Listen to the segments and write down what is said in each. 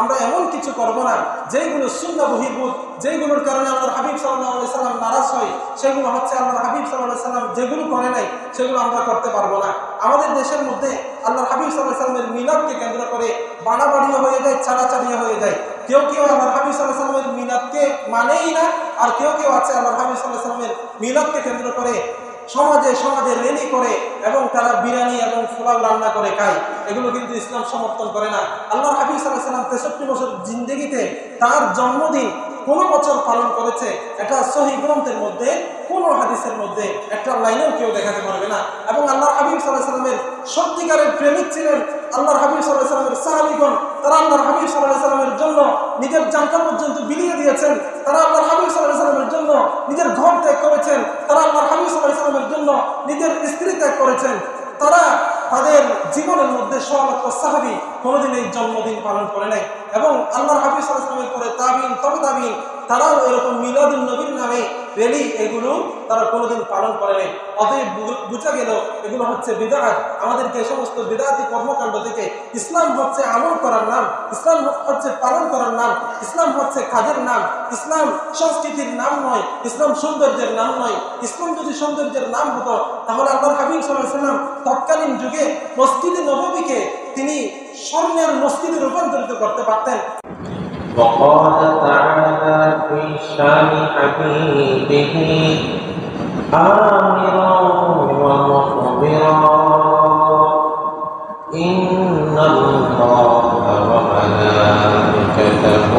আমরা এমন কিছু করব না যেগুলো সুন্নাহ বহির্ভূত, যেগুলোর কারণে আল্লাহর হাবিব সাল্লাল্লাহু আলাইহি সাল্লাম নারাজ হয়। সেগুলো হচ্ছে আল্লাহর হাবিব সাল্লাল্লাহু আলাইহি সাল্লাম যেগুলো করে নাই সেগুলো আমরা করতে পারবো না। আমাদের দেশের মধ্যে আল্লাহর হাবিব সাল্লাল্লাহু আলাইহি সাল্লামের মিলাদকে কেন্দ্র করে বাড়াবাড়িও হয়ে যায়, ছাড়াছাড়িও হয়ে যায়। কেউ কেউ আল্লাহর হাবিব সাল্লাল্লাহু আলাইহি সাল্লামের মিলাদকে মানেই না, আর কেউ কেউ আছে আল্লাহর হাবিব সাল্লাল্লাহু আলাইহি সাল্লামের মিলাদকে কেন্দ্র করে সমাজে সমাজে রেলি করে এবং তারা বিরিয়ানি এবং পোলাও রান্না করে খায়। এগুলো কিন্তু ইসলাম সমর্থন করে না। আল্লাহর হাবিব সাল্লাল্লাহু আলাইহি সাল্লাম 63 বছর জিন্দেগিতে তার জন্মদিন কোন বছর পালন করেছে এটা সহিহ গ্রন্থের মধ্যে কোন হাদিসের মধ্যে একটা লাইনেও কেউ দেখাতে পারবে না। এবং আল্লাহর হাবিব সাল্লাল্লাহু আলাইহি সাল্লামের সত্যিকারের প্রেমিক ছিলেন আল্লাহর হাবিব সাল্লাল্লাহু আলাইহি সাল্লামের সাহাবীগণ। তারা আল্লাহর হাবিব সাল্লাল্লাহু আলাইহি সাল্লামের জন্য নিজের জানটা পর্যন্ত বিলিয়ে দিয়েছেন। তারা আল্লাহর হাবিব সাল্লাল্লাহু আলাইহি সাল্লামের জন্য নিজের ঘর ত্যাগ করেছেন। তারা আল্লাহর হাবিব সাল্লাল্লাহু আলাইহি সাল্লামের জন্য নিজের স্ত্রী ত্যাগ করেছেন। তারা তাদের জীবনের মধ্যে সওয়ালাত সাহাবী কোনোদিন এই জন্মদিন পালন করে নাই। এবং আল্লাহর হাবিব সাল্লাল্লাহু আলাইহি সাল্লামের পরে তাবিঈন, তবে তাবিঈন তারাও এরকম মিলাদুন নবীর নামে রেলি এগুলো তারা কোনোদিন পালন করে নাই। অতএব বুঝা গেল এগুলো হচ্ছে বিদআত। আমাদেরকে এই সমস্ত বিদআতি কর্মকাণ্ড থেকে, ইসলাম হচ্ছে আমল করার নাম, ইসলাম হচ্ছে পালন করার নাম, ইসলাম হচ্ছে কাজের নাম, ইসলাম সংস্কৃতির নাম নয়, ইসলাম সৌন্দর্যের নাম নয়। ইসলাম যদি সৌন্দর্যের নাম হতো তাহলে আল্লাহর হাবিব সাল্লাল্লাহু আলাইহি সাল্লাম তৎকালীন যুগে মসজিদে নববীকে তিনি স্বর্ণের মসজিদে রূপান্তরিত করতে পারতেন। وقال تعالى في شان حبيبه آمرا ومخبرا إن الله وملائكته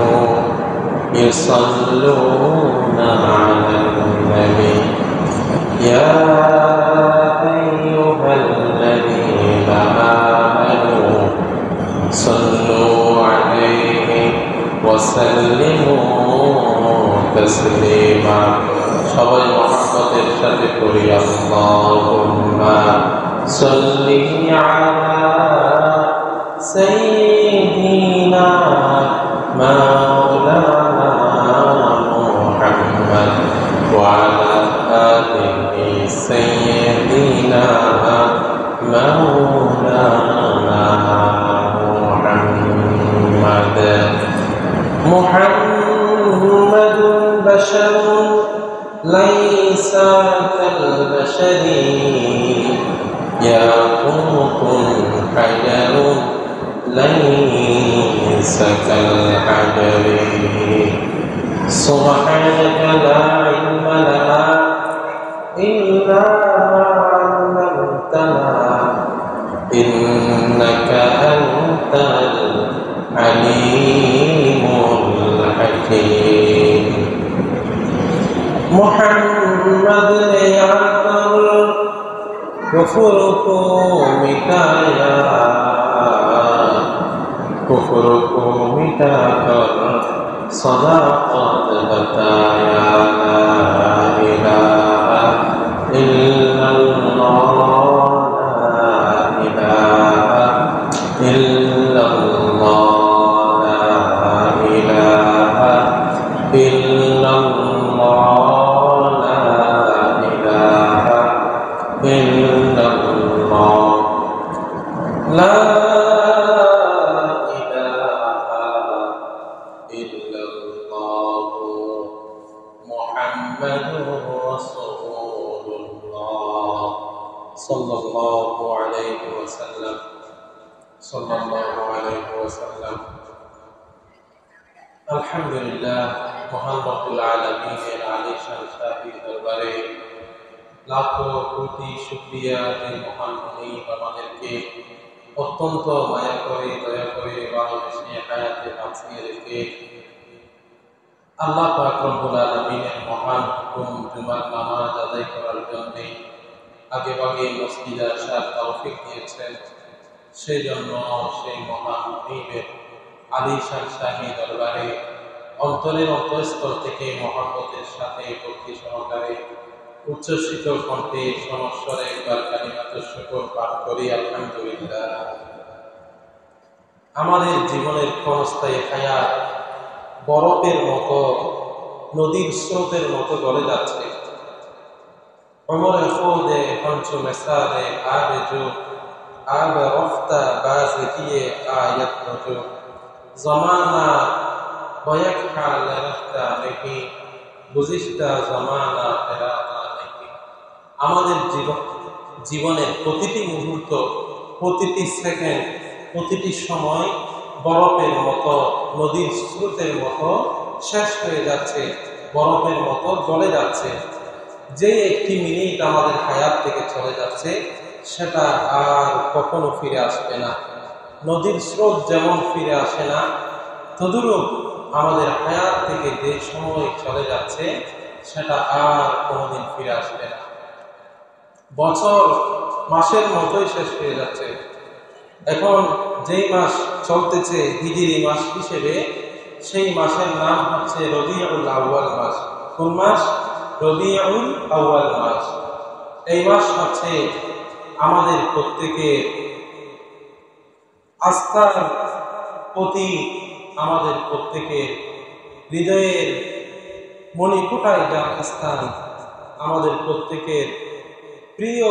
يصلون على النبي يا أيها الذين آمنوا صلوا عليه وسلموا تسليما সবাই মহব্বতের সাথে করি আল্লাহুম্মা সাল্লি আলা সাইয়্যিদিনা মাওলানা মুহাম্মদ ওয়া আলা আলিহি সাইয়্যিদিনা মাওলানা মুহাম্মদ محمد بشر ليس كالبشر يقوت حجر ليس كالحجر سبحانك لا علم لنا إلا ما علمتنا إنك أنت العليم الحكيم محمد याकर कुफर को मिटाया कुफर को मिटाकर सदाकत बताया ला इलाहा इल्लल्लाह ला इलाहा इल्लल्लाह আলহামদুলিল্লাহ মহান রব্বুল আলামিনের আলিশান শাহী দরবারে লাখো কোটি শুকরিয়া যে মহান মুনিব আমাদেরকে অত্যন্ত মায়া করে দয়া করে ভালোবেসে হায়াতে বাঁচিয়ে রেখে আল্লাহ পাক রব্বুল আলামিনের মহান হুকুম জুমার নামাজ আদায় করার জন্য আগে ভাগে মসজিদে আসার তৌফিক দিয়েছেন। সেই জন্য সেই মহান মুনিবের আলিশান শাহী দরবারে অন্তরের অন্তঃস্থল থেকে মহব্বতের সাথে ভক্তি সহকারে উচ্ছ্বসিত কণ্ঠে সমস্বরে একবার কালিমাতুশ শুকর পাঠ করি আলহামদুলিল্লাহ। আমাদের জীবনের ক্ষণস্থায়ী হায়াত বরফের মতো নদীর স্রোতের মতো গলে যাচ্ছে। উমরে খুদে পঞ্চ মেসাদে আবে জো আবে রফতা বাজে দিয়ে আয়াত নজো জমানা বয়াক্ষা লেরাক্তা নাকি বুঝিষ্টা জমানা ফেরাতা নাকি। আমাদের জীবনের প্রতিটি মুহূর্ত, প্রতিটি সেকেন্ড, প্রতিটি সময় বরফের মতো, নদীর স্রোতের মতো শেষ হয়ে যাচ্ছে, বরফের মতো গলে যাচ্ছে। যে একটি মিনিট আমাদের হায়াত থেকে চলে যাচ্ছে সেটা আর কখনো ফিরে আসবে না। নদীর স্রোত যেমন ফিরে আসে না, তদুরূপ আমাদের হায়াত থেকে যে সময় চলে যাচ্ছে সেটা আর কোনোদিন ফিরে আসবে না। বছর মাসের মতোই শেষ হয়ে যাচ্ছে। এখন যেই মাস চলতেছে হিজরি মাস হিসেবে, সেই মাসের নাম হচ্ছে রবিউল আউয়াল মাস। কোন মাস? রবিউল আউয়াল মাস। এই মাস হচ্ছে আমাদের প্রত্যেকের আস্থার প্রতি, আমাদের প্রত্যেকের হৃদয়ের মণিকোঠায় যার স্থান, আমাদের প্রত্যেকের প্রিয়,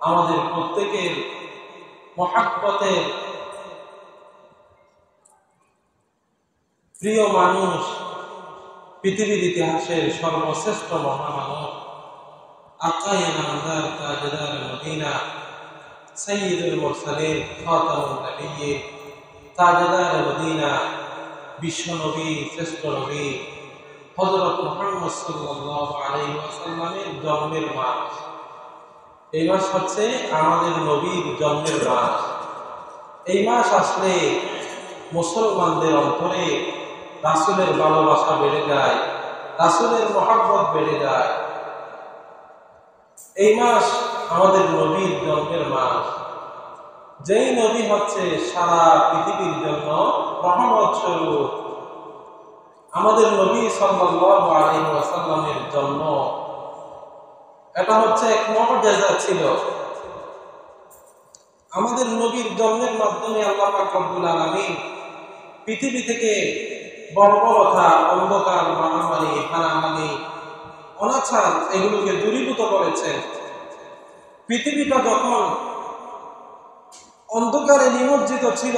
আমাদের প্রত্যেকের মহাব্বতের প্রিয় মানুষ, পৃথিবীর ইতিহাসের সর্বশ্রেষ্ঠ মহামানব, আকায়ে নামদার তাজদার মদিনা, সাইয়্যিদুল মুরসালিন, খাতামুন নবিয়্যিন, তাজদার মদিনা, বিশ্বনবী, শ্রেষ্ঠ নবী হযরত মুহাম্মদ সাল্লাল্লাহু আলাইহি ওয়াসাল্লামের জন্মের মাস। এই মাস হচ্ছে আমাদের নবীর জন্মের মাস। এই মাস আসলে মুসলমানদের অন্তরে রাসূলের ভালোবাসা বেড়ে যায়, রাসূলের মহব্বত বেড়ে যায়। এই মাস আমাদের নবীর জন্মের মাস। যেই নবী হচ্ছে সারা পৃথিবীর জন্য রহমত স্বরূপ। আমাদের নবী সাল্লাল্লাহু আলাইহি ওয়াসাল্লামের জন্ম, এটা হচ্ছে এক মুআজিজা ছিল। আমাদের নবীর জন্মের মাধ্যমে আল্লাহ পাক রব্বুল আলামিন পৃথিবী থেকে বর্বরতা, অন্ধকার, মহামারী, হানাহানি, অনাচার এগুলোকে দূরীভূত করেছেন। পৃথিবীটা যখন অন্ধকারে নিমজ্জিত ছিল,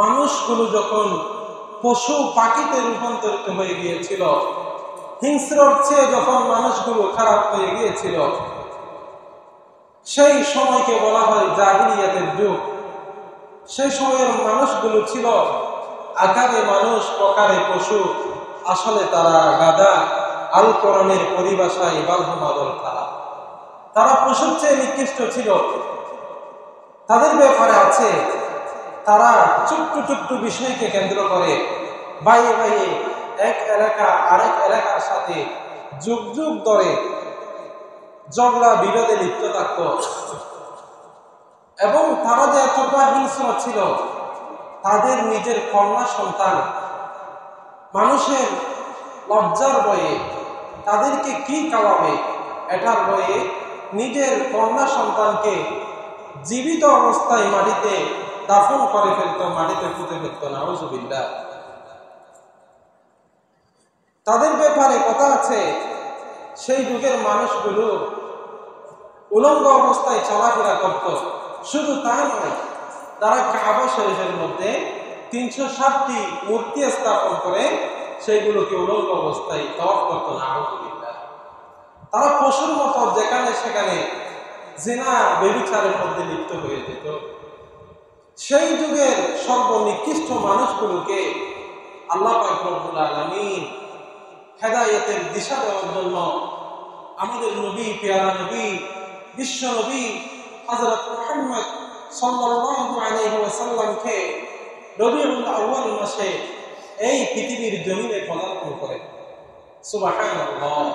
মানুষগুলো যখন পশু পাখিতে রূপান্তরিত হয়ে গিয়েছিল, হিংস্রর চেয়ে যখন মানুষগুলো খারাপ হয়ে গিয়েছিল, সেই সময়কে বলা হয় জাহিলিয়াতের যুগ। সেই সময়ের মানুষগুলো ছিল আকারে মানুষ, প্রকারে পশু, আসলে তারা গাধা। আল কোরআনের পরিভাষায় বালহুমাদল খারা, তারা পশুর চেয়ে নিকৃষ্ট ছিল। তাদের ব্যাপারে আছে তারা ছোট্ট ছোট্ট বিষয়কে কেন্দ্র করে বাইরে বাইরে এক এলাকা আরেক এলাকার সাথে যুগ যুগ ধরে ঝগড়া বিবাদে লিপ্ত থাকত। এবং তারা যে এতটা হিংস্র ছিল, তাদের নিজের কন্যা সন্তান মানুষের লজ্জার ভয়ে তাদেরকে কি খাওয়াবে এটার ভয়ে নিজের কন্যা সন্তানকে জীবিত অবস্থায় মাটিতে দাফন করে ফেলত, মাটিতে পুঁতে ফেলত। নাউযুবিল্লাহ। তাদের ব্যাপারে কথা আছে, সেই যুগের মানুষগুলো উলঙ্গ অবস্থায় চলাফেরা করত। শুধু তাই নয়, তারা কাবা শরীফের মধ্যে 360টি মূর্তি স্থাপন করে সেইগুলোকে উলঙ্গ অবস্থায় তওয়াফ করত। নাউযুবিল্লাহ। তারা পশুর মতো যেখানে সেখানে জিনা ব্যভিচারের মধ্যে লিপ্ত হয়ে যেত। সেই যুগের সর্বনিকৃষ্ট মানুষগুলোকে আল্লাহ পাক রব্বুল আলামিন হেদায়েতের দিশা দেওয়ার জন্য আমাদের নবী, পেয়ারা নবী, বিশ্ব নবী হযরত মুহাম্মদ সাল্লাল্লাহু আলাইহি ওয়াসাল্লামকে রবিউল আউয়াল মাসে এই পৃথিবীর জমিনে পদার্পণ করেন। সুবহানাল্লাহ।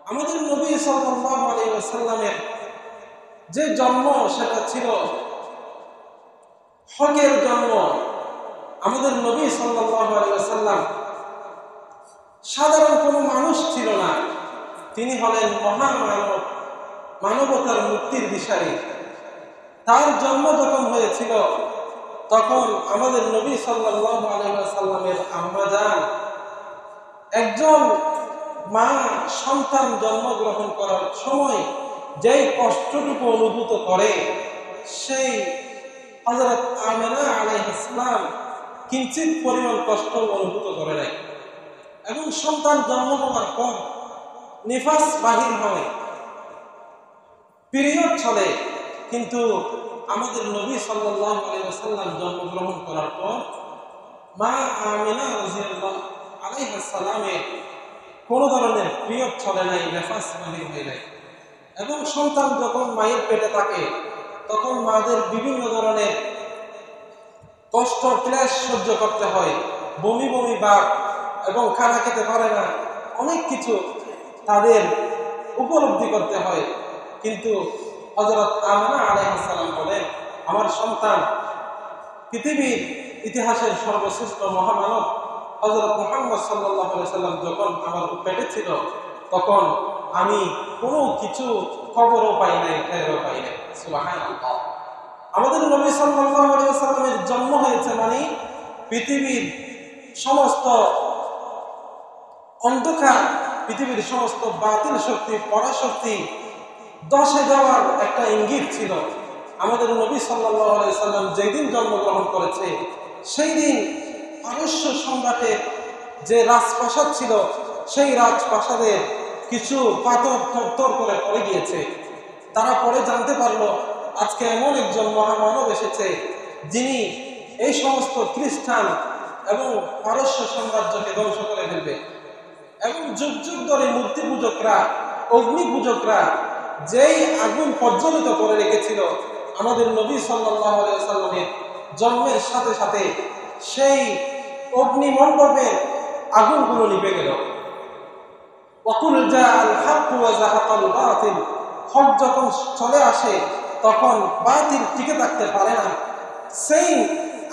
আমাদের নবী সাল্লাল্লাহু আলাইহি ওয়াসাল্লামের যে জন্ম, সেটা ছিল হকের জন্ম। আমাদের নবী সাল্লাল্লাহু আলাইহি ওয়াসাল্লাম সাধারণ কোনো মানুষ ছিল না, তিনি হলেন মহামানব, মানবতার মুক্তির দিশারি। তার জন্ম যখন হয়েছিল, তখন আমাদের নবী সাল্লাল্লাহু আলাইহি ওয়াসাল্লামের আম্মা জান, একজন মা সন্তান জন্মগ্রহণ করার সময় যেই কষ্টটুকু অনুভূত করে, সেই হযরত আমিনা আলাইহিস আলাইহিসসালাম কিঞ্চিত পরিমাণ কষ্ট অনুভূত করে নাই। এবং সন্তান জন্ম হওয়ার পর নিফাস বাহির হয়, পিরিয়ড চলে, কিন্তু আমাদের নবী সাল্লাল্লাহু আলাইহি ওয়াসাল্লাম জন্মগ্রহণ করার পর মা আমিনা রাদিয়াল্লাহু আলাইহা সালামের কোনো ধরনের পিরিয়ড চলে নাই, নিফাস বাহির হয় নাই। এবং সন্তান যখন মায়ের পেটে থাকে তখন মাদের বিভিন্ন ধরনের কষ্ট ক্লেশ সহ্য করতে হয়, বমি বমি ভাব এবং খানা খেতে পারে না, অনেক কিছু তাদের উপলব্ধি করতে হয়। কিন্তু হযরত আমিনা আলাইহিস সালাম বলেন, আমার সন্তান পৃথিবীর ইতিহাসের সর্বশ্রেষ্ঠ মহামানব হযরত মুহাম্মদ সাল্লাল্লাহু আলাইহি সাল্লাম যখন আমার পেটে ছিল তখন আমি কোনো কিছু খবরও পাই নাই, টেরও পাই নাই। সুবহানাল্লাহ। আমাদের নবী সাল্লাল্লাহু আলাইহি সাল্লামের জন্ম হয়েছে মানে পৃথিবীর সমস্ত অন্ধকার, পৃথিবীর সমস্ত বাতিল শক্তি, পরাশক্তি দশে যাওয়ার একটা ইঙ্গিত ছিল। আমাদের নবী সাল্লাল্লাহু আলাইহি সাল্লাম যেদিন জন্মগ্রহণ করেছে সেই দিন পারস্য সম্রাটের যে রাজপ্রাসাদ ছিল সেই রাজপ্রাসাদের কিছু পাথর থরথর করে পড়ে গিয়েছে। তারা পরে জানতে পারলো আজকে এমন একজন মহামানব এসেছে যিনি এই সমস্ত খ্রিস্টান এবং পারস্য সাম্রাজ্যকে ধ্বংস করে ফেলবে। এবং যুগ যুগ ধরে মূর্তি পূজকরা, অগ্নি পূজকরা যেই আগুন প্রজ্বলিত করে রেখেছিল আমাদের নবী সাল্লাল্লাহু আলাইহি সাল্লামের জন্মের সাথে সাথে সেই অগ্নিমণ্ডপের আগুনগুলো নিভে গেল। ওয়াকুল জাআল হাক্কু ওয়া যাহাকাল বাতিল, হক যখন চলে আসে তখন বাতিল টিকে থাকতে পারে না। সেই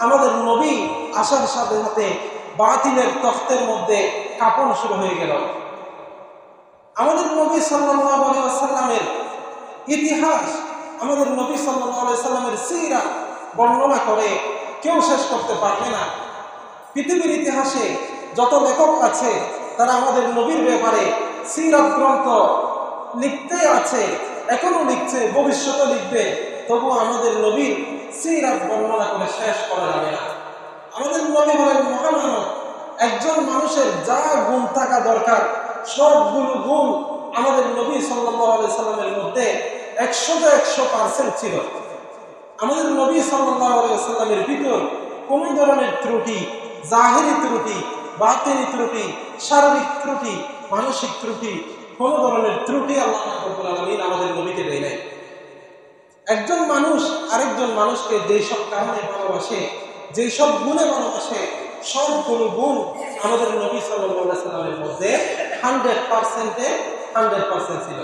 আমাদের নবী আসার সাথে সাথে বাতিলের তখ্তের মধ্যে কাঁপন শুরু হয়ে গেল। আমাদের নবী সাল্লাল্লাহু আলাইহি ওয়াসাল্লামের ইতিহাস, আমাদের নবী সাল্লাল্লাহু আলাইহি ওয়াসাল্লামের সিরাত বর্ণনা করে কেউ শেষ করতে পারবে না। পৃথিবীর ইতিহাসে যত লেখক আছে তারা আমাদের নবীর ব্যাপারে সিরাত গ্রন্থ লিখতে আছে, এখনো লিখছে, ভবিষ্যতে লিখবে, তবু আমাদের নবীর সিরাত বর্ণনা করে শেষ করা যাবে না। আমাদের নবী হলেন মহামানব। একজন মানুষের যা গুণ থাকা দরকার সবগুলো গুণ আমাদের নবী সাল্লাল্লাহু আলাইহি সাল্লামের মধ্যে 100% ছিল। আমাদের নবী সাল্লাল্লাহু আলাইহি সাল্লামের ভিতর কোনো ধরনের ত্রুটি, জাহিরি ত্রুটি, বাতিনি ত্রুটি, শারীরিক ত্রুটি, মানসিক ত্রুটি, কোনো ধরনের ত্রুটি আল্লাহ রাব্বুল আলামিন আমাদের নবীকে দেয় নাই। একজন মানুষ আরেকজন মানুষকে যেই সব কারণে ভালোবাসে, যেই সব গুণে ভালোবাসে, সবগুলো গুণ আমাদের নবী সাল্লাল্লাহু আলাইহি সাল্লামের মধ্যে 100% ছিল।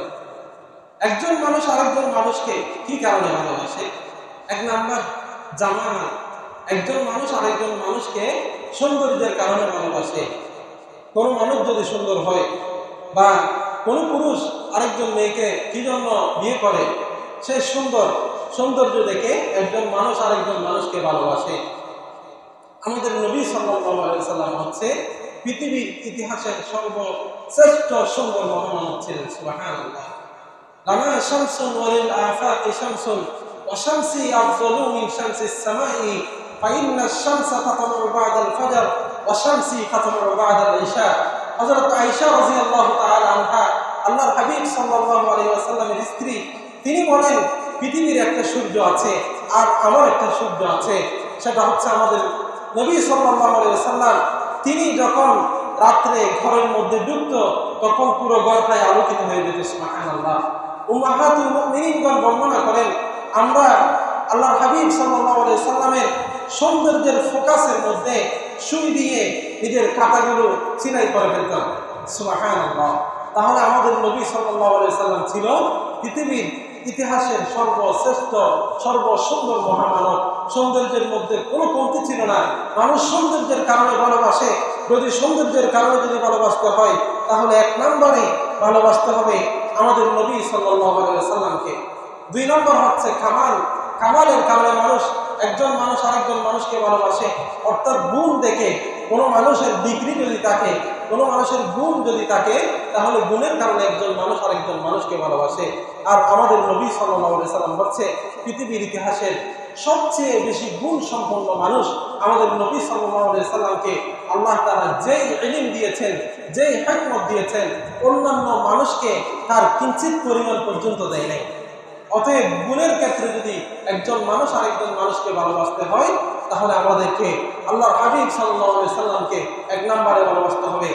একজন মানুষ আরেকজন মানুষকে কি কারণে ভালোবাসে? এক নাম্বার জামাল। একজন মানুষ আরেকজন মানুষকে সৌন্দর্যের কারণে ভালোবাসে। কোনো মানুষ যদি সুন্দর হয় বা কোনো পুরুষ আরেকজন মেয়েকে কি জন্য বিয়ে করে? সে সৌন্দর্য দেখে একজন মানুষ আরেকজন মানুষকে ভালোবাসে। আমাদের নবী সাল্লাল্লাহু আলাইহি সাল্লাম হচ্ছে পৃথিবীর ইতিহাসের সর্বশ্রেষ্ঠ সুন্দর মহামানব ছিলেন। সুবহানাল্লাহ। লানা শামসুন ওয়ালিল আফাকি শামসুন ওয়া শামসি আফযালু মিন শামসিস সামাই ফাইন্না আশ-শামসা তাতলু বা'দাল ফাজর ওয়া শামসি তাতলু বা'দাল ইশা। হযরত আয়েশা রাদিয়াল্লাহু তাআলা আনহা, আল্লাহর হাবিব সাল্লাল্লাহু আলাইহি ওয়াসাল্লামের স্ত্রী, তিনি বলেন পৃথিবীর একটা সূর্য আছে আর আমার একটা সূর্য আছে, সেটা হচ্ছে আমাদের নবী সাল্লাল্লাহু আলাইহি ওয়াসাল্লাম। তিনি যখন রাত্রে ঘরের মধ্যে ঢুকত তখন পুরো ঘরটাই আলোকিত হয়ে যেত। সুবহানাল্লাহ। উম্মাহাতুল মুমিনিনগণ বর্ণনা করেন আমরা আল্লাহর হাবিব সাল্লাল্লাহু আলাইহি ওয়াসাল্লামের সৌন্দর্যের ফোকাসের মধ্যে সুই দিয়ে নিজের কাঁটাগুলো চিনাই করে ফেলতাম। সুবহানাল্লাহ। তাহলে আমাদের নবী সাল্লাল্লাহু আলাইহি ওয়াসাল্লাম ছিল পৃথিবীর ইতিহাসের সর্বশ্রেষ্ঠ সর্বসুন্দর মহামানব। সৌন্দর্যের মধ্যে কোনো কমতি ছিল না। মানুষ সৌন্দর্যের কারণে ভালোবাসে। যদি সৌন্দর্যের কারণে যদি ভালোবাসতে হয় তাহলে এক নম্বরে ভালোবাসতে হবে আমাদের নবী সাল্লাল্লাহু আলাইহি ওয়াসাল্লামকে। দুই নম্বর হচ্ছে কামাল। কামালের কারণে একজন মানুষ আরেকজন মানুষকে ভালোবাসে, অর্থাৎ গুণ দেখে। কোনো মানুষের ডিগ্রি যদি থাকে, কোনো মানুষের গুণ যদি থাকে, তাহলে গুণের কারণে একজন মানুষ আরেকজন মানুষকে ভালোবাসে। আর আমাদের নবী সাল্লাল্লাহু আলাইহি সাল্লাম হচ্ছে পৃথিবীর ইতিহাসের সবচেয়ে বেশি গুণ সম্পন্ন মানুষ আমাদের নবী সাল্লাল্লাহু আলাইহি সাল্লামকে আল্লাহ তাআলা যেই ইলম দিয়েছেন, যেই হিকমত দিয়েছেন, অন্যান্য মানুষকে তার কিঞ্চিত পরিমাণ পর্যন্ত দেয় নাই। অতএব গুণের ক্ষেত্রে যদি একজন মানুষ আরেকজন মানুষকে ভালোবাসতে হয়, তাহলে আমাদেরকে আল্লাহর হাবিব সাল্লাল্লাহু আলাইহি সাল্লামকে এক নম্বরে ভালোবাসতে হবে।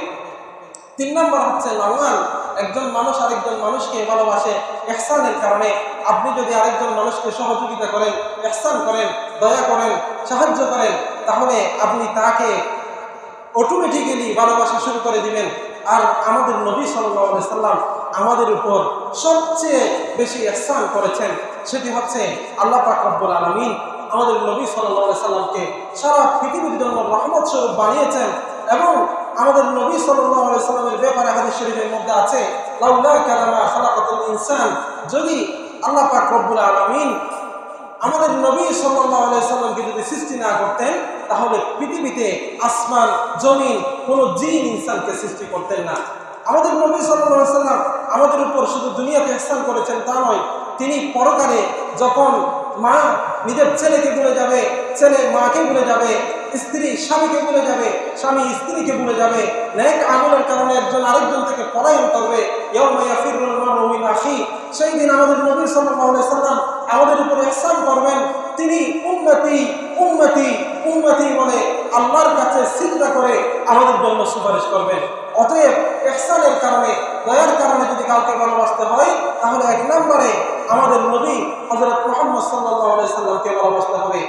3 নম্বর হচ্ছে নাওয়াল। একজন মানুষ আরেকজন মানুষকে ভালোবাসে ইহসানের কারণে। আপনি যদি আরেকজন মানুষকে সহযোগিতা করেন, ইহসান করেন, দয়া করেন, সাহায্য করেন, তাহলে আপনি তাকে অটোমেটিক্যালি ভালোবাসা শুরু করে দিবেন। আর আমাদের নবী সাল্লাল্লাহু আলাইহি সাল্লাম আমাদের উপর সবচেয়ে বেশি ইহসান করেছেন, সেটি হচ্ছে আল্লাহ পাক রব্বুল আলামিন আমাদের নবী সাল্লাল্লাহু আলাইহি সাল্লামকে সারা পৃথিবীর জন্য রহমত স্বরূপ বানিয়েছেন। এবং আমাদের নবী সাল্লাল্লাহু আলাইহি সাল্লামের ব্যাপারে হাদিস শরীফের মধ্যে আছে, লাউলা কালামা খালাকাতুল ইনসান, যদি আল্লাহ পাক রব্বুল আলামিন আমাদের নবী সাল্লাল্লাহু আলাইহি সাল্লামকে যদি সৃষ্টি না করতেন, তাহলে পৃথিবীতে আসমান জমিন কোনো জিন ইনসানকে সৃষ্টি করতেন না। আমাদের নবী সাল্লাল্লাহু আলাইহি সাল্লাম আমাদের উপর শুধু দুনিয়াতে ইহসান করেছেন তা নয়, তিনি পরকালে যখন মা নিজের ছেলেকে ভুলে যাবে, ছেলে মাকে ভুলে যাবে, স্ত্রী স্বামীকে ভুলে যাবে, স্বামী স্ত্রীকে ভুলে যাবে, নেক আমলের কারণে একজন আরেকজন থেকে পলায়ন করবে, ইয়াউমা ইয়াফিরুল মারউ মিন আখি, সেই দিন আমাদের নবী সাল্লাল্লাহু আলাইহি সাল্লাম আমাদের উপর ইহসান করবেন। তিনি উম্মতি উম্মতি উম্মতি বলে আল্লাহর কাছে সিজদা করে আমাদের জন্য সুপারিশ করবেন। অতএব ইহসানের কারণে, দয়ার কারণে যদি কাউকে ভালোবাসতে হয়, তাহলে 1 নম্বরে আমাদের নবী হযরত মুহাম্মদ সাল্লাল্লাহু আলাইহি সাল্লামকে ভালোবাসতে হবে।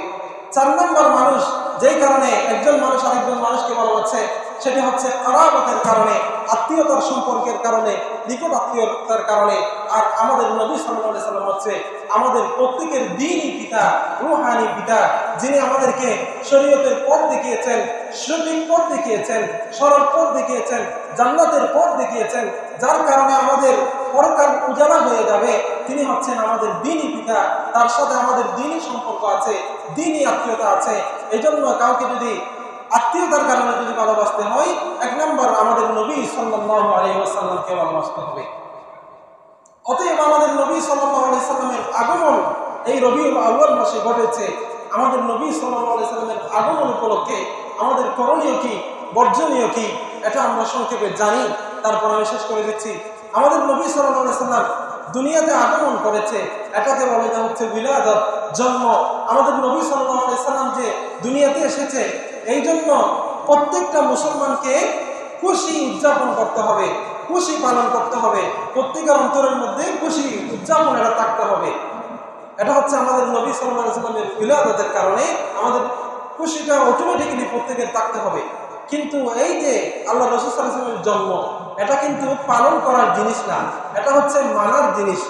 4 নম্বর মানুষ যেই কারণে একজন মানুষ আরেকজন মানুষকে ভালোবাসে, সেটি হচ্ছে কারাবতের কারণে, আত্মীয়তার সম্পর্কের কারণে, নিকট আত্মীয়তার কারণে। আর আমাদের নবী সাল্লাল্লাহু আলাইহি সাল্লাম হচ্ছে আমাদের প্রত্যেকের দ্বীনি পিতা, রূহানি পিতা, যিনি আমাদেরকে শরীয়তের পথ দেখিয়েছেন, সঠিক পথ দেখিয়েছেন, সরল পথ দেখিয়েছেন, জান্নাতের পথ দেখিয়েছেন, যার কারণে আমাদের পরকাল উজালা হয়ে যাবে। তিনি হচ্ছেন আমাদের দ্বীনি পিতা, তার সাথে আমাদের দ্বীনি সম্পর্ক আছে, দ্বীনি আত্মীয়তা আছে। এই জন্য কাউকে যদি আত্মীয়তার কারণে যদি ভালোবাসতে হয়, 1 নম্বর আমাদের নবী সাল্লাল্লাহু আলাইহি ওয়াসাল্লামকে ভালোবাসতে হবে। অতএব আমাদের নবী সাল্লাল্লাহু আলাইহি সাল্লামের আগমন এই রবিউল আউয়াল মাসে ঘটেছে। আমাদের নবী সাল্লাল্লাহু আলাইহি সাল্লামের আগমন উপলক্ষে আমাদের করণীয় কি, বর্জনীয় কি, এটা আমরা সংক্ষেপে জানি। তারপর আমি শেষ করে দিচ্ছি। আমাদের নবী সাল্লাল্লাহু আলাইহি সাল্লাম দুনিয়াতে আগমন করেছে, এটাকে বলা যায় হচ্ছে বিলাদত, জন্ম। আমাদের নবী সাল্লাল্লাহু আলাইহি সাল্লাম যে দুনিয়াতে এসেছে, এই জন্য প্রত্যেকটা মুসলমানকে খুশি উদযাপন করতে হবে, খুশি পালন করতে হবে, প্রত্যেকের অন্তরের মধ্যে খুশি উদযাপন এটা থাকতে হবে। এটা হচ্ছে আমাদের নবী সাল্লাল্লাহু আলাইহি সাল্লামের বিলাদতের কারণে আমাদের খুশিটা অটোমেটিক্যালি প্রত্যেকের থাকতে হবে। কিন্তু এই যে আল্লাহ রাসূল সাল্লাল্লাহু আলাইহি ওয়াসাল্লামের জন্ম, এটা কিন্তু পালন করার জিনিস না, এটা হচ্ছে মানার জিনিস।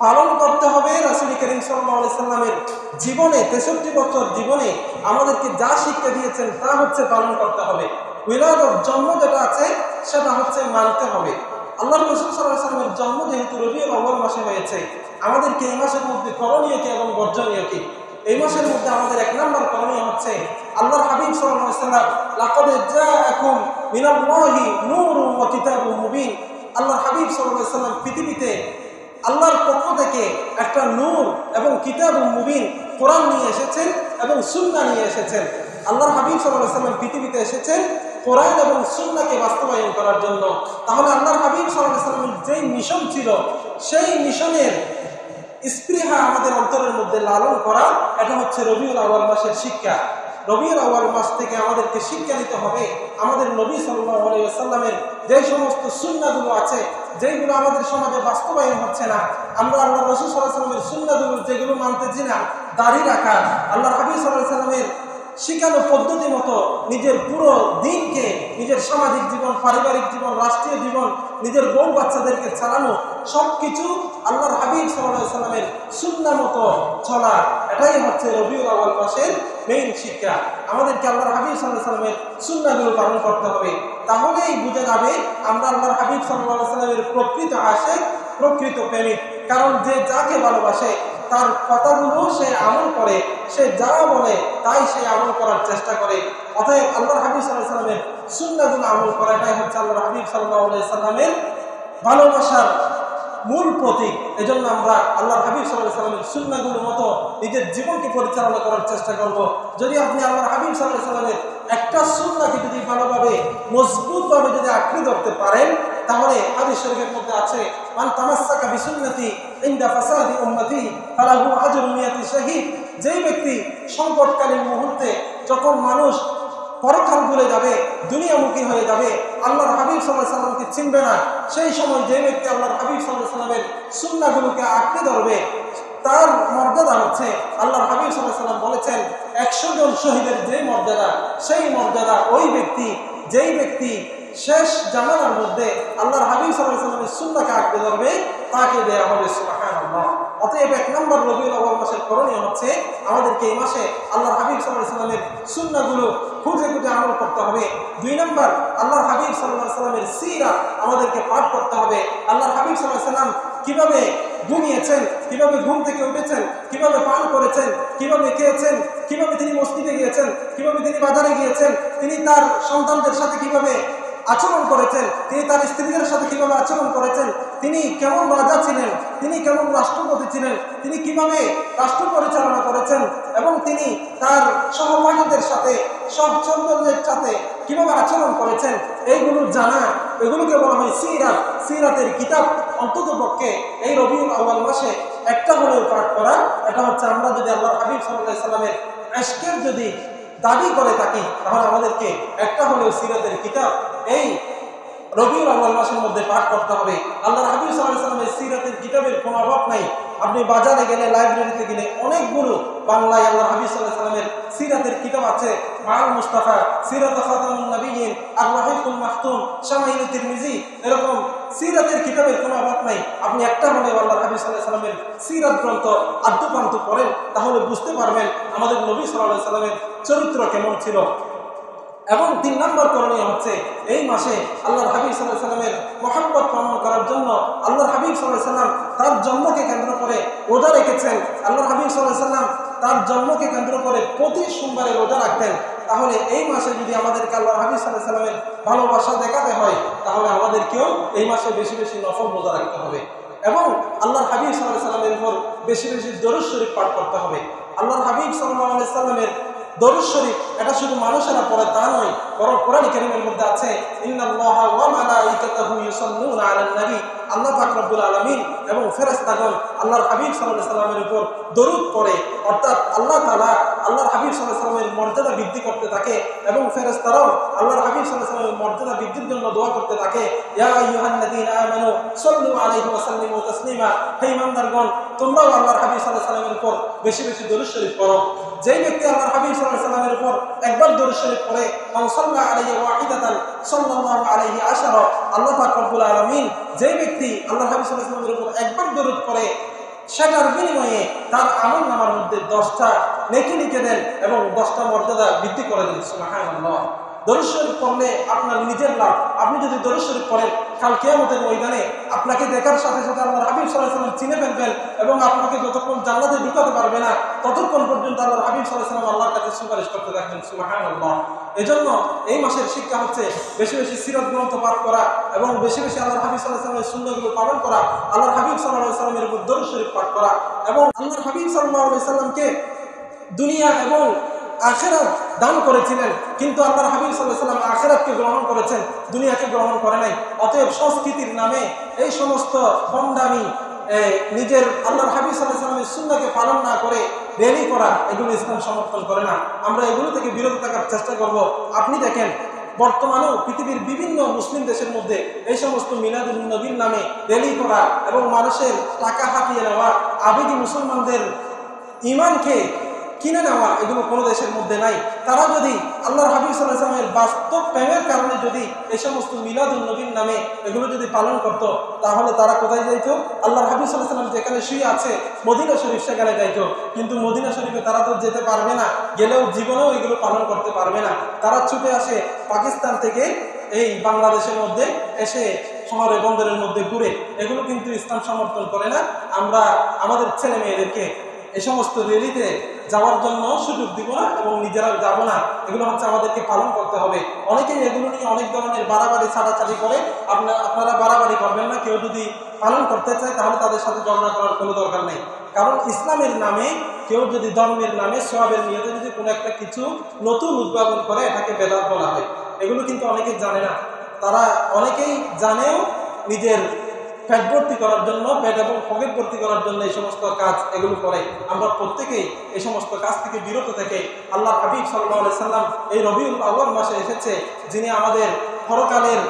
পালন করতে হবে রাসূল করিম সাল্লাল্লাহু আলাইহি সাল্লামের জীবনে, 63 বছর জীবনে আমাদেরকে যা শিক্ষা দিয়েছেন তা হচ্ছে পালন করতে হবে। উইলাদত, জন্ম যেটা আছে সেটা হচ্ছে মানতে হবে। আল্লাহ রাসূল সাল্লাল্লাহু আলাইহি সাল্লামের জন্ম যেহেতু রবিউল আউয়াল মাসে হয়েছে, আমাদেরকে এই মাসের মধ্যে করণীয় কি এবং বর্জনীয় কি? এই মাসের মধ্যে আমাদের 1 নম্বর করণীয় হচ্ছে আল্লাহর হাবিব সাল্লাল্লাহু আলাইহি সাল্লাম লাকাদ জাআকুম মিনাল্লাহি নূরুন ওয়া কিতাবুম মুবিন, আল্লাহর হাবিব সাল্লাল্লাহু আলাইহি সাল্লাম পৃথিবীতে আল্লাহর পক্ষ থেকে একটা নূর এবং কিতাবুম মুবিন, কোরআন নিয়ে এসেছেন এবং সুন্নাহ নিয়ে এসেছেন। আল্লাহর হাবিব সাল্লাল্লাহু আলাইহি সাল্লাম পৃথিবীতে এসেছেন কোরআন এবং সুন্নাহকে বাস্তবায়ন করার জন্য। তাহলে আল্লাহর হাবিব সাল্লাল্লাহু আলাইহি সাল্লামের যেই মিশন ছিল, সেই মিশনের স্পৃহা আমাদের অন্তরের মধ্যে লালন করা, এটা হচ্ছে রবিউল আউয়াল মাসের শিক্ষা। রবিউল আউয়াল মাস থেকে আমাদেরকে শিক্ষা নিতে হবে আমাদের নবী সাল্লাল্লাহু আলাইহি ওয়াসাল্লামের যে সমস্ত সুন্নাহগুলো আছে, যেগুলো আমাদের সমাজে বাস্তবায়ন হচ্ছে না। আমরা আল্লাহ রাসূল সাল্লাল্লাহু আলাইহি ওয়াসাল্লামের সুন্নাহগুলো যেগুলো মানতেছি না, দাড়ি রাখা, আল্লাহর হাবিব সাল্লাল্লাহু আলাইহি ওয়াসাল্লামের শিখানো পদ্ধতি মতো নিজের পুরো দিনকে, নিজের সামাজিক জীবন, পারিবারিক জীবন, রাষ্ট্রীয় জীবন, নিজের বউ বাচ্চাদেরকে চালানো, সবকিছু আল্লাহর হাবিব সাল্লাল্লাহু আলাইহি ওয়াসাল্লামের সুন্নাহ মতো চলা, এটাই হচ্ছে রবিউল আউয়াল মাসের মেইন শিক্ষা। আমাদেরকে আল্লাহর হাবিব সাল্লাল্লাহু আলাইহি ওয়াসাল্লামের সুন্নাহগুলো পালন করতে হবে। তাহলেই বুঝে যাবে আমরা আল্লাহর হাবিব সাল্লাল্লাহু আলাইহি ওয়াসাল্লামের প্রকৃত আশিক, প্রকৃত প্রেমিক। কারণ যে যাকে ভালোবাসে তার কথাগুলো সে আমল করে, সে যা বলে তাই সে আমল করার চেষ্টা করে। অতএব আল্লাহর হাবিব সাল্লাল্লাহু আলাইহি ওয়াসাল্লামের সুন্নাহগুলো আমল করাটাই হচ্ছে আল্লাহর হাবিব সাল্লাল্লাহু আলাইহি ওয়াসাল্লামের ভালোবাসার মূল প্রতীক। এজন্য আমরা আল্লাহর হাবিব সাল্লাল্লাহু আলাইহি ওয়াসাল্লামের সুন্নাহগুলোর মতো নিজের জীবনকে পরিচালনা করার চেষ্টা করব। যদি আপনি আল্লাহর হাবিব সাল্লাল্লাহু আলাইহি ওয়াসাল্লামের একটা সুন্নাহকে যদি ভালোভাবে মজবুতভাবে যদি আঁকড়ে ধরতে পারেন, তাহলে হাদিস শরীফের মধ্যে আছে, মান তামাসসাকা বিসুন্নতি ইনদা ফাসাদি উম্মতি ফালাহু আজরু মিয়াতি শাহীদ। যেই ব্যক্তি সংকটকালীন মুহূর্তে যখন মানুষ পরকাল ভুলে যাবে, দুনিয়ামুখী হয়ে যাবে, আল্লাহর হাবিব সাল্লাল্লাহু আলাইহি ওয়াসাল্লামকে চিনবে না, সেই সময় যে ব্যক্তি আল্লাহর হাবিব সাল্লাল্লাহু আলাইহি ওয়াসাল্লামের সুন্নাহগুলোকে আঁকড়ে ধরবে, তার মর্যাদা হচ্ছে, আল্লাহর হাবিব সাল্লাল্লাহু আলাইহি ওয়াসাল্লাম বলেছেন 100 জন শহীদের যে মর্যাদা, সেই মর্যাদা ওই ব্যক্তি, যেই ব্যক্তি শেষ জামানার মধ্যে আল্লাহর হাবিব সাল্লাল্লাহু আলাইহি ওয়াসাল্লামের সুন্নাহকে আঁকড়ে ধরবে, তাকে দেয়া হবে সুবহানাল্লাহ। অতএব 1 নম্বর রবিউল আউয়াল মাসের করণীয় হচ্ছে আমাদেরকে এই মাসে আল্লাহর হাবিব সাল্লাল্লাহু আলাইহি ওয়াসাল্লামের সুন্নাহগুলো খুঁজে খুঁজে আমল করতে হবে। 2 নম্বর, আল্লাহর হাবিব সাল্লাল্লাহু আলাইহি ওয়াসাল্লামের সিরাত আমাদেরকে পাঠ করতে হবে। আল্লাহর হাবিব সাল্লাল্লাহু আলাইহি ওয়াসাল্লাম কিভাবে ঘুমিয়েছেন, কিভাবে ঘুম থেকে উঠেছেন, কিভাবে পান করেছেন, কিভাবে খেয়েছেন, কিভাবে তিনি মসজিদে গিয়েছেন, কিভাবে তিনি বাজারে গিয়েছেন, তিনি তার সন্তানদের সাথে কিভাবে আচরণ করেছেন, তিনি তার স্ত্রীদের সাথে কিভাবে আচরণ করেছেন, তিনি কেমন রাজা ছিলেন, তিনি কেমন রাষ্ট্রপতি ছিলেন, তিনি কিভাবে রাষ্ট্র পরিচালনা করেছেন, এবং তিনি তার সহপাঠীদের সাথে সহচরদের সাথে কিভাবে আচরণ করেছেন, এইগুলো জানা, এগুলোকে বলা হয় সিরাত। সিরাতের কিতাব অন্ততপক্ষে এই রবিউল আউয়াল মাসে একটা হলেও পাঠ করা। এটা হচ্ছে আমরা যদি আল্লাহর হাবিব সাল্লাল্লাহু আলাইহি ওয়াসাল্লামের ইশকের যদি দাবি করে থাকি, তাহলে আমাদেরকে একটা হলেও সিরাতের কিতাব এই রবিউল আউয়াল মাসের মধ্যে পাঠ করতে হবে। আল্লাহর হাবিব সাল্লাল্লাহু আলাইহি ওয়াসাল্লামের সিরাতের কিতাবের কোনো অভাব নাই। আপনি বাজারে গেলে, লাইব্রেরিতে গেলে অনেকগুলো বাংলায় আল্লাহর হাবিব সাল্লাল্লাহু আলাইহি ওয়াসাল্লামের সিরাতের কিতাব আছে। মাআল মুস্তাফা, সিরাত খাতামুন নবিয়্যিন, আর-রাহিকুল মাখতুম, শামাইল তিরমিজি, এরকম সিরাতের কিতাবের কোনো অভাব নাই। আপনি একটা হলেও আল্লাহর হাবিব সাল্লাল্লাহু আলাইহি ওয়াসাল্লামের সিরাত গ্রন্থ আদ্যপান্ত পড়েন, তাহলে বুঝতে পারবেন আমাদের নবী সাল্লাল্লাহু আলাইহি ওয়াসাল্লামের চরিত্র কেমন ছিল। এবং 3 নম্বর করণীয় হচ্ছে এই মাসে আল্লাহর হাবিব সাল্লাল্লাহু আলাইহি ওয়াসাল্লামের মহব্বত পালন করার জন্য আল্লাহর হাবিব সাল্লাল্লাহু আলাইহি ওয়াসাল্লাম তার জন্মকে কেন্দ্র করে রোজা রেখেছেন। আল্লাহর হাবিব সাল্লাল্লাহু আলাইহি ওয়াসাল্লাম তার জন্মকে কেন্দ্র করে প্রতি সোমবারে রোজা রাখতেন। তাহলে এই মাসে যদি আমাদেরকে আল্লাহর হাবিব সাল্লাল্লাহু আলাইহি ওয়াসাল্লামের ভালোবাসা দেখাতে হয়, তাহলে আমাদেরকেও এই মাসে বেশি বেশি নফল রোজা রাখতে হবে এবং আল্লাহর হাবিব সাল্লাল্লাহু আলাইহি ওয়াসাল্লামের উপর বেশি বেশি দরুদ শরীফ পাঠ করতে হবে। আল্লাহর হাবিব সাল্লাল্লাহু আলাইহি ওয়াসাল্লামের দরুদ শরীফ এটা শুধু মানুষেরা পড়ে তা নয়, বরং কোরআন কারীমের মধ্যে আছে, ইন্নাল্লাহা ওয়া মালাইকাতাহু ইউসাল্লুনা আলান নবী। আল্লাহ পাক রব্বুল আলামিন এবং ফেরেশতাগণ আল্লাহর হাবিব সাল্লাল্লাহু আলাইহি ওয়াসাল্লামের উপর দরুদ পড়ে, অর্থাৎ আল্লাহ তাআলা আল্লাহর হাবিব সাল্লাল্লাহু আলাইহি ওয়াসাল্লামের মর্যাদা বৃদ্ধি করতে থাকে এবং ফেরেশতারাও আল্লাহর হাবিব সাল্লাল্লাহু আলাইহি ওয়াসাল্লামের মর্যাদা বৃদ্ধির জন্য দোয়া করতে থাকে। ইয়া আইয়ুহাল্লাযীনা আমানু সাল্লু আলাইহি ওয়া সাল্লিমু তাসলিমা। হে ঈমানদারগণ, তোমরাও আল্লাহর হাবিব সাল্লাল্লাহু আলাইহি ওয়াসাল্লামের উপর বেশি বেশি দরুদ শরীফ পড়ো। যেই ব্যক্তি আল্লাহর হাবিব সাল্লাল্লাহু আলাইহি ওয়াসাল্লামের উপর একবার দরুদ শরীফ পড়ে, মান সাল্লা আলাইহি ওয়াহিদাতান সাল্লাল্লাহু আলাইহি আশারা। আল্লাহ পাক রব্বুল আলামিন যেই ব্যক্তি আল্লাহর হাবিব সাল্লাল্লাহু আলাইহি ওয়াসাল্লামের উপর একবার দরুদ পড়ে, সেটার বিনিময়ে তার আমলনামার মধ্যে 10টা নেকি লিখে দেন এবং 10টা মর্যাদা বৃদ্ধি করে দেন। সুবহানাল্লাহ। দরুদ শরীফ পড়লে আপনার নিজের লাভ। আপনি যদি দরুদ শরীফ পড়েন, কাল কিয়ামতের ময়দানে আপনাকে দেখার সাথে সাথে আল্লাহর হাবিব সাল্লাল্লাহু আলাইহি ওয়াসাল্লাম চিনে ফেলবেন এবং আপনাকে যতক্ষণ জান্নাতে ঢুকাতে পারবে না, ততক্ষণ পর্যন্ত আল্লাহর হাবিব সাল্লাল্লাহু আলাইহি ওয়াসাল্লাম আল্লাহর কাছে সুপারিশ করতে থাকবেন। সুবহানাল্লাহ। এজন্য এই মাসের শিক্ষা হচ্ছে বেশি বেশি সিরাত গ্রন্থ পাঠ করা এবং বেশি বেশি আল্লাহর হাবিব সাল্লাল্লাহু আলাইহি ওয়াসাল্লামের সুন্নাহগুলো পালন করা, আল্লাহর হাবিব সাল্লাল্লাহু আলাইহি ওয়াসাল্লামের উপর দরুদ শরীফ পাঠ করা এবং আল্লাহর হাবিব সাল্লাল্লাহু আলাইহি ওয়াসাল্লামকে দুনিয়া এবং আখিরাত দান করেছিলেন, কিন্তু আল্লাহর হাবিব সাল্লাল্লাহু আলাইহি ওয়াসাল্লাম আখিরাতকে গ্রহণ করেছেন, দুনিয়াকে গ্রহণ করে নাই। অতএব সংস্কৃতির নামে এই সমস্ত ভণ্ডামি, নিজের আল্লাহর হাবিব সাল্লাল্লাহু আলাইহি ওয়াসাল্লামের সুন্নাহকে পালন না করে র্যালি করা, এগুলো ইসলাম সমর্থন করে না। আমরা এগুলো থেকে বিরত থাকার চেষ্টা করব। আপনি দেখেন বর্তমানেও পৃথিবীর বিভিন্ন মুসলিম দেশের মধ্যে এই সমস্ত মিলাদুন নবীর নামে র্যালি করা এবং মানুষের টাকা হাতিয়ে নেওয়া, আবেগী মুসলমানদের ঈমানকে কিনে নেওয়া, এগুলো কোনো দেশের মধ্যে নাই। তারা যদি আল্লাহর হাবিব সাল্লাল্লাহু আলাইহি ওয়াসাল্লামের বাস্তব প্রেমের কারণে যদি এই সমস্ত মিলাদুন নবীর নামে এগুলো যদি পালন করত, তাহলে তারা কোথায় যাইত? আল্লাহর হাবিব সাল্লাল্লাহু আলাইহি ওয়াসাল্লাম যেখানে শুয়ে আছে মদিনা শরীফ, সেখানে যাইত। কিন্তু মদিনা শরীফে তারা তো যেতে পারবে না, গেলেও জীবনেও এগুলো পালন করতে পারবে না। তারা ছুটে আসে পাকিস্তান থেকে এই বাংলাদেশের মধ্যে এসে শহরে বন্দরের মধ্যে ঘুরে। এগুলো কিন্তু ইসলাম সমর্থন করে না। আমরা আমাদের ছেলে মেয়েদেরকে এই সমস্ত র্যালিতে যাওয়ার জন্য সুযোগ দিব না এবং নিজেরা যাব না। এগুলো হচ্ছে আমাদেরকে পালন করতে হবে। অনেকেই এগুলো নিয়ে অনেক ধরনের বাড়াবাড়ি ছাড়াছাড়ি করে, আপনারা বাড়াবাড়ি করবেন না। কেউ যদি পালন করতে চায় তাহলে তাদের সাথে ঝগড়া করার কোনো দরকার নেই। কারণ ইসলামের নামে কেউ যদি ধর্মের নামে সওয়াবের নিয়তে যদি কোনো একটা কিছু নতুন উদ্ভাবন করে, এটাকে বেদাত বলা হয়। এগুলো কিন্তু অনেকেই জানে না। তারা অনেকেই জানেও নিজের পেট ভর্তি করার জন্য, পেট এবং পকেট ভর্তি করার জন্য এই সমস্ত কাজ এগুলো করে। আমরা প্রত্যেকেই এই সমস্ত কাজ থেকে বিরত থেকে আল্লাহ হাবিব সাল্লাল্লাহু আলাইহি সাল্লাম এই রবিউল আউয়াল মাসে এসেছে, যিনি আমাদের পরকালের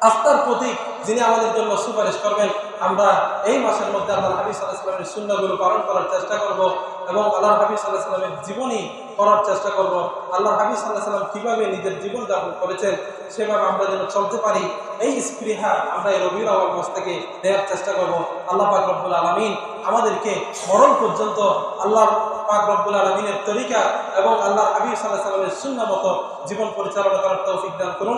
আস্থার প্রতীক, যিনি আমাদের জন্য সুপারিশ করবেন। আমরা এই মাসের মধ্যে আল্লাহ হাবিব সাল্লাল্লাহু আলাইহি সাল্লামের সুন্নাহগুলো পালন করার চেষ্টা করব এবং আল্লাহ হাবিব সাল্লাল্লাহু আলাইহি সাল্লামের জীবনী করার চেষ্টা করব। আল্লাহ হাবিব সাল্লাল্লাহু আলাইহি সাল্লাম কিভাবে নিজের জীবন যাপন করেছেন সেভাবে আমরা যেন চলতে পারি, এই স্পৃহা আমরা এই রবিউল আউয়াল মাস থেকে নেওয়ার চেষ্টা করব। আল্লাহ পাক রব্বুল আলামিন আমাদেরকে মরণ পর্যন্ত আল্লাহ পাক রব্বুল আলামিনের তরিকা এবং আল্লাহ হাবিব সাল্লাল্লাহু আলাইহি সাল্লামের সুন্নাহ মতো জীবন পরিচালনা করার তৌফিক দান করুন।